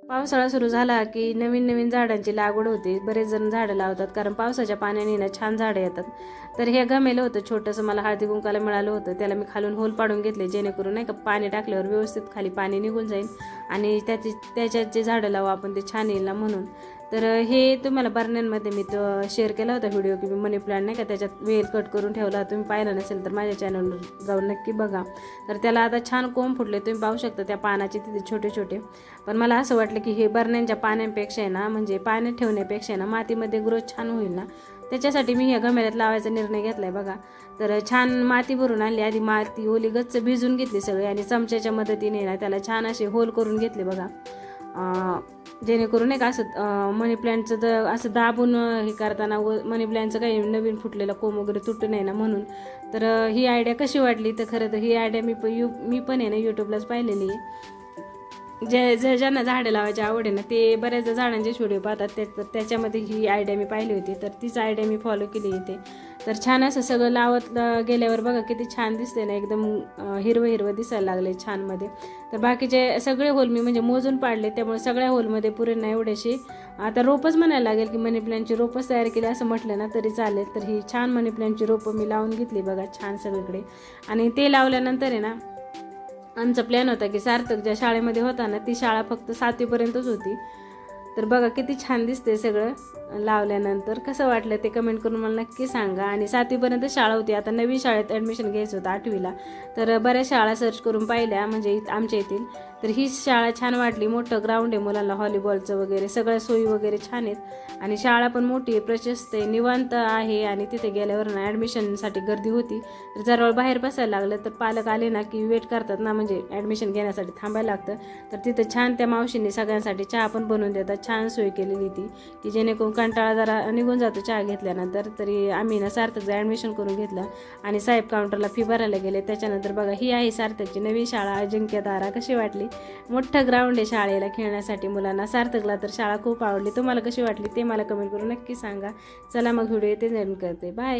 पावसाळा सुरू झाला की नवीन नवीन झाडांची लागवड होते. बरेच जण झाडं लावतात कारण पावसाच्या पाण्याने ना छान झाडं येतात. तर हे गमेलं होतं छोटंसं, मला हळदी कुंकाला मिळालं होतं. त्याला मी खालून होल पाडून घेतले जेणेकरून नाही का पाणी टाकल्यावर व्यवस्थित खाली पाणी निघून जाईल आणि त्याच्यात जे झाडं लावू आपण ते छान येईल ना म्हणून. तर हे तुम्हाला बरण्यांमध्ये मी शेअर केला होता व्हिडिओ की मी मनी प्लांट नाही का त्याच्यात वेल कट करून ठेवला. तुम्ही पाहिला नसेल तर माझ्या चॅनलवर जाऊन नक्की बघा. तर त्याला आता छान कोंब फुटले, तुम्ही पाहू शकता त्या पानाचे तिथे छोटे छोटे. पण मला असं वाटलं की हे बरण्यांच्या पाण्यापेक्षा आहे ना, म्हणजे पाण्यात ठेवण्यापेक्षा आहे ना मातीमध्ये ग्रोथ छान होईल ना, त्याच्यासाठी मी ह्या गमेल्यात लावायचा निर्णय घेतला आहे बघा. तर छान माती भरून आणली, आधी माती ओली गच्च भिजून घेतली सगळी आणि चमच्याच्या मदतीने ना त्याला छान असे होल करून घेतले बघा. जेणेकरून एक असं मनी प्लॅन्टचं तर असं दाबून हे करताना मनी प्लॅन्टचं काही नवीन फुटलेला कोंब वगैरे तुटू नये ना म्हणून. तर ही आयडिया कशी वाटली तर खरं तर ही आयडिया मी पण आहे ना यूट्यूबलाच पाहिलेली आहे. ज्यांना झाडं लावायची आवड आहे ना ते बऱ्याच झाडांचे व्हिडिओ पाहतात, त्याच्यामध्ये ही आयडिया मी पाहिली होती. तर तीच आयडिया मी फॉलो केली इथे. तर छान असं सगळं लावत गेल्यावर बघा किती छान दिसते ना, एकदम हिरवं हिरवं दिसायला लागले छानमध्ये. तर बाकीचे सगळे होल मी म्हणजे मोजून पाडले, त्यामुळे सगळ्या होलमध्ये पुरे ना एवढ्याशी आता रोपच म्हणायला लागेल की मनी प्लॅन्टची रोपच तयार केली असं म्हटलं ना तरी चालेल. तर ही छान मनी प्लॅन्टची रोपं मी लावून घेतली बघा छान सगळीकडे. आणि ते लावल्यानंतर आहे ना आमचा प्लॅन होता की सार्थक ज्या शाळेमध्ये होता ना ती शाळा फक्त 7वीपर्यंतच होती. तर बघा किती छान दिसते सगळं लावल्यानंतर. कसं वाटलं ते कमेंट करून मला नक्की सांगा. आणि 7वीपर्यंत शाळा होती, आता नवीन शाळेत ॲडमिशन घ्यायचं होतं 8वीला. तर बऱ्याच शाळा सर्च करून पाहिल्या म्हणजे आमच्या येथील. तर ही शाळा छान वाटली, मोठं ग्राउंड आहे मुलांना व्हॉलीबॉलचं वगैरे, सगळ्या सोयी वगैरे छान आहेत. आणि शाळा पण मोठी आहे, प्रशस्त आहे, निवांत आहे. आणि तिथे गेल्यावर ना ॲडमिशनसाठी गर्दी होती. तर जरा बाहेर बसायला लागलं तर पालक आले ना की वेट करतात ना, म्हणजे ॲडमिशन घेण्यासाठी थांबायला लागतं. तर तिथं छान त्या मावशींनी सगळ्यांसाठी चहा पण बनवून देतात, छान सोय केलेली ती की जेणेकरून कंटाळा जरा निघून जातो चहा घेतल्यानंतर. तरी आम्ही ना सार्थकचं ॲडमिशन करून घेतलं आणि साहेब काउंटरला फी भरायला गेले. त्याच्यानंतर बघा ही आहे सार्थकची नवीन शाळा अजिंक्यतारा. कशी वाटली? मोठं ग्राउंड आहे शाळेला खेळण्यासाठी मुलांना. सार्थकला तर शाळा खूप आवडली. तुम्हाला कशी वाटली ते मला कमेंट करून नक्की सांगा. चला मग व्हिडिओ इथे एंड करते. बाय.